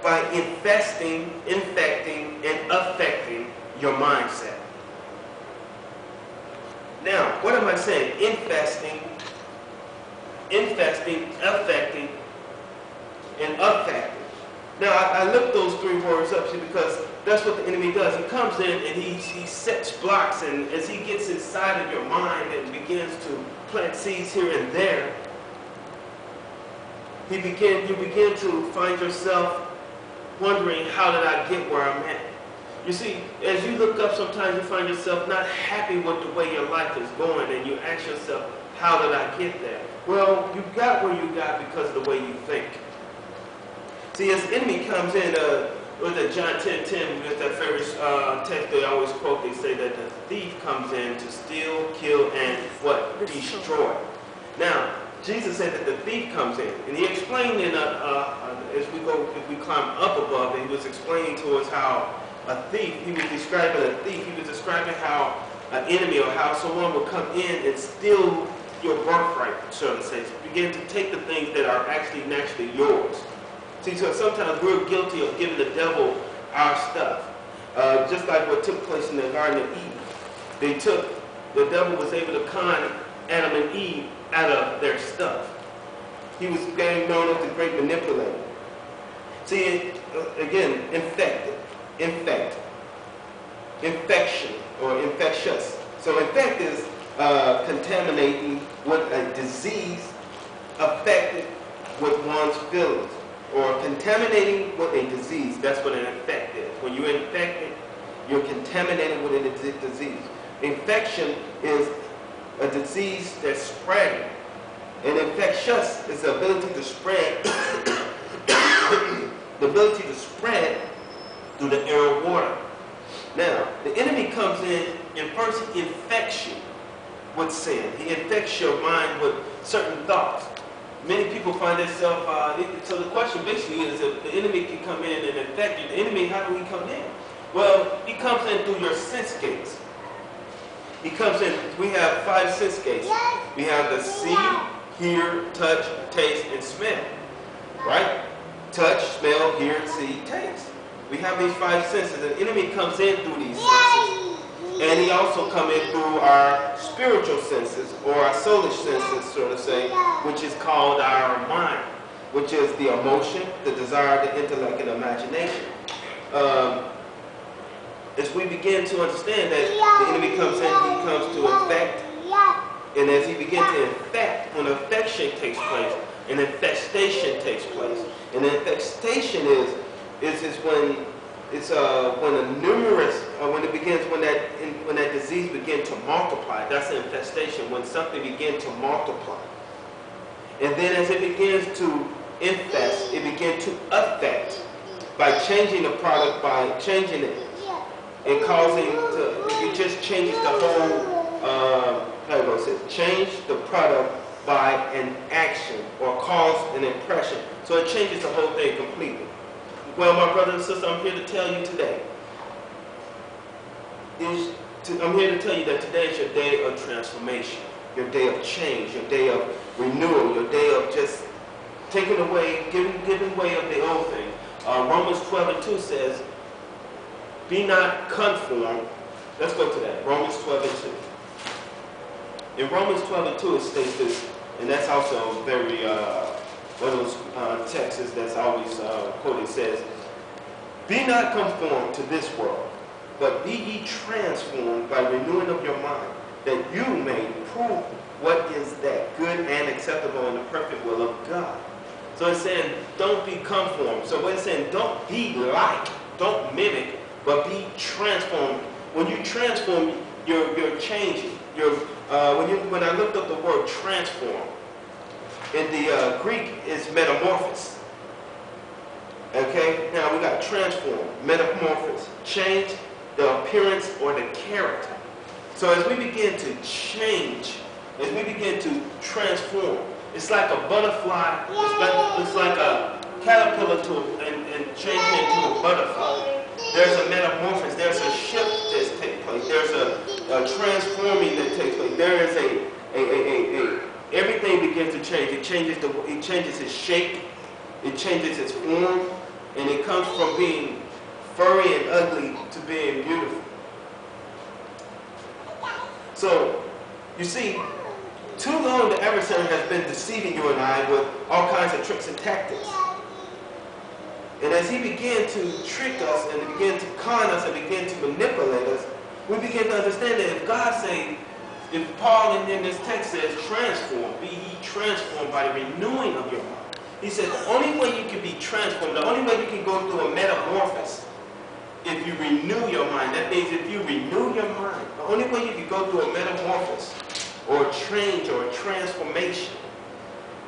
by infesting, infecting, and affecting your mindset. Now, what am I saying? Infesting, affecting, and affecting. Now, I looked those three words up because that's what the enemy does. He comes in and he sets blocks, and as he gets inside of your mind and begins to plant seeds here and there, you begin to find yourself wondering, how did I get where I'm at? You see, as you look up, sometimes you find yourself not happy with the way your life is going, and you ask yourself, how did I get there? Well, you got where you got because of the way you think. See, as the enemy comes in, with the John 10:10, with that favorite text they always quote, they say that the thief comes in to steal, kill, and what? Destroy. Now, Jesus said that the thief comes in, and he explained in if we climb up above, he was explaining to us how a thief, he was describing a thief, he was describing how an enemy or how someone would come in and steal your birthright, so to say, begin to take the things that are actually naturally yours. See, so sometimes we're guilty of giving the devil our stuff, just like what took place in the Garden of Eden. The devil was able to con Adam and Eve out of their stuff. He was getting known as the great manipulator. See, again, infection, or infectious. So infect is contaminating with a disease affected with one's feelings, or contaminating with a disease. That's what an infect is. When you're infected, you're contaminated with a disease. Infection is a disease that's spreading. And infectious is the ability to spread, through the air or water. Now, the enemy comes in and first he infects you with sin. He infects your mind with certain thoughts. Many people find themselves, so the question basically is, if the enemy can come in and infect you, the enemy, how do he come in? Well, he comes in through your sense gates. He comes in, we have 5 sense gates. We have the see, hear, touch, taste, and smell. Right? Touch, smell, hear, see, taste. We have these 5 senses. The enemy comes in through these senses. And he also comes in through our spiritual senses, or our soulish senses, so to say, which is called our mind, which is the emotion, the desire, the intellect, and imagination. As we begin to understand that the enemy comes in, he comes to infect. And as he begins to infect, when infection takes place, an infestation takes place. And the infestation is when that disease begins to multiply. That's an infestation, when something begins to multiply. And then as it begins to infest, it begins to affect by changing the product, by changing it, and it just changes the whole, change the product by an action or cause an impression. So it changes the whole thing completely. Well, my brother and sister, I'm here to tell you today. I'm here to tell you that today is your day of transformation, your day of change, your day of renewal, your day of just taking away, giving way of the old thing. Romans 12:2 says, be not conformed. Let's go to that. Romans 12:2. In Romans 12:2 it states this, and that's also very one of those texts that's always quoted. It says, be not conformed to this world, but be ye transformed by renewing of your mind, that you may prove what is that good and acceptable and the perfect will of God. So it's saying, don't be conformed. So what it's saying, don't be like, don't mimic, but be transformed. When you transform, you're changing. When I looked up the word transform, in the Greek is metamorphosis. Okay? Now we got transform, metamorphosis, change the appearance or the character. So as we begin to change, as we begin to transform, it's like a butterfly, it's like a caterpillar and changing into a butterfly. There's a metamorphosis, there's a shift that takes place, there's a transforming that takes place. There is everything begins to change. It changes its shape, it changes its form, and it comes from being furry and ugly to being beautiful. So, you see, too long the adversary has been deceiving you and I with all kinds of tricks and tactics. And as he began to trick us and began to con us and began to manipulate us, we begin to understand that if God says, if Paul in this text says, transform, be ye transformed by the renewing of your mind. He said the only way you can be transformed, the only way you can go through a metamorphosis, if you renew your mind. That means if you renew your mind, the only way you can go through a metamorphosis, or a change, or a transformation,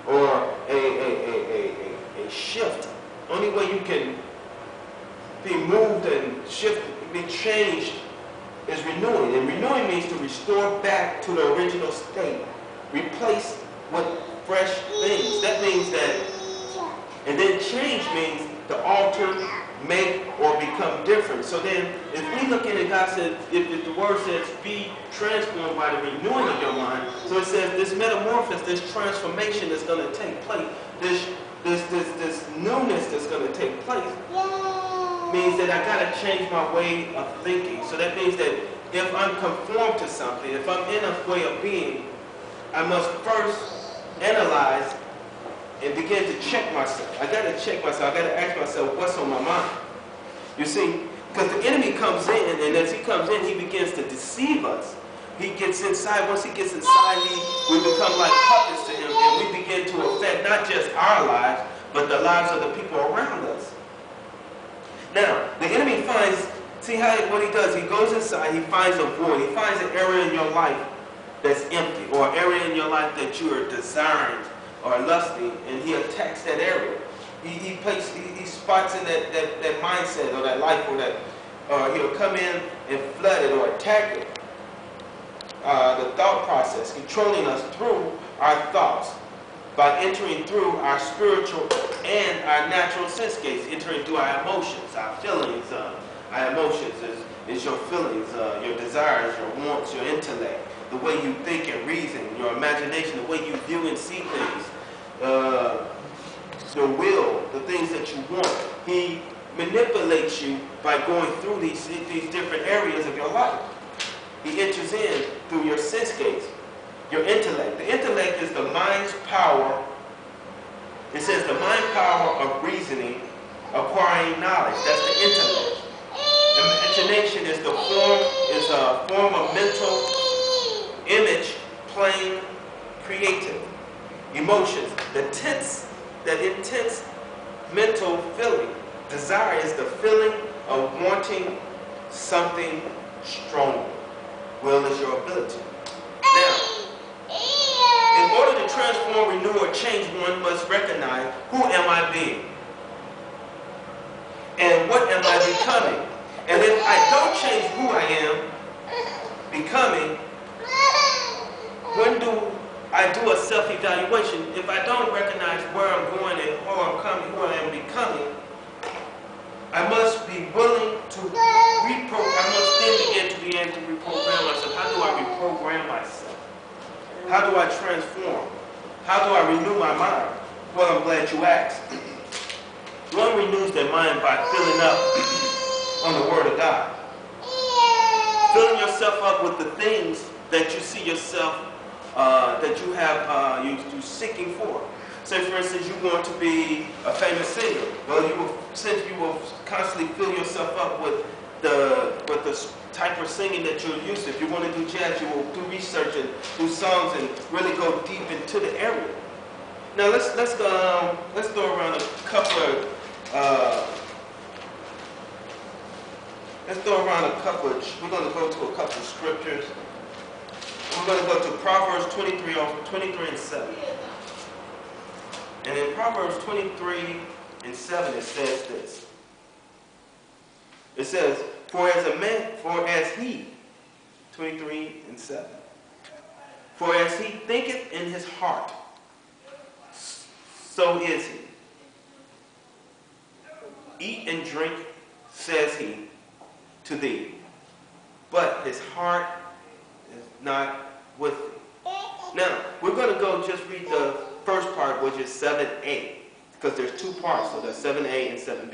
or a shift, the only way you can be moved and shifted, be changed, is renewing. And renewing means to restore back to the original state. Replace with fresh things. That means that, and then change means to alter, make, or become different. So then, if we look at it, God said, if the word says, be transformed by the renewing of your mind, so it says this metamorphosis, this transformation that's going to take place, this newness that's going to take place, means that I got to change my way of thinking. So that means that if I'm conformed to something, if I'm in a way of being, I must first analyze and begin to check myself. I got to check myself. I got to ask myself, what's on my mind? You see, because the enemy comes in, and as he comes in, he begins to deceive us. He gets inside. Once he gets inside, we become like puppets to him, and we begin to affect not just our lives, but the lives of the people around us. Now, the enemy finds, see what he does? He goes inside, he finds a void, he finds an area in your life that's empty, or an area in your life that you are desiring or lusting, and he attacks that area. He spots in that mindset or that life, or that he'll come in and flood it or attack it. The thought process, controlling us through our thoughts, by entering through our spiritual and our natural sense gates, entering through our emotions, our feelings. Our emotions is your feelings, your desires, your wants, your intellect, the way you think and reason, your imagination, the way you view and see things, the will, the things that you want. He manipulates you by going through these different areas of your life. He enters in through your sense gates. Your intellect. The intellect is the mind's power. It says the mind power of reasoning, acquiring knowledge. That's the intellect. Imagination is a form of mental image, playing creative. Emotions, that intense mental feeling. Desire is the feeling of wanting something strong. Will is your ability. Now, in order to transform, renew, or change, one must recognize, who am I being? And what am I becoming? And if I don't change who I am becoming, when do I do a self-evaluation? If I don't recognize where I'm going and who I'm coming, who I am becoming, I must be willing to I must then begin to reprogram myself. How do I reprogram myself? How do I transform? How do I renew my mind? Well, I'm glad you asked. One renews their mind by filling up on the Word of God. Filling yourself up with the things that you see yourself, that you have, you're seeking for. Say, for instance, you want to be a famous singer. Well, since you will constantly fill yourself up with the type of singing that you're used to. If you want to do jazz, you will do research and do songs and really go deep into the area. Now let's throw around a couple of we're going to go to a couple of scriptures. We're going to go to Proverbs 23 and 7. And in Proverbs 23 and 7 it says this. It says, for as he, 23 and 7, for as he thinketh in his heart, so is he. Eat and drink, says he, to thee, but his heart is not with thee. Now, we're going to go just read the first part, which is 7a, because there's two parts, so there's 7a and 7b.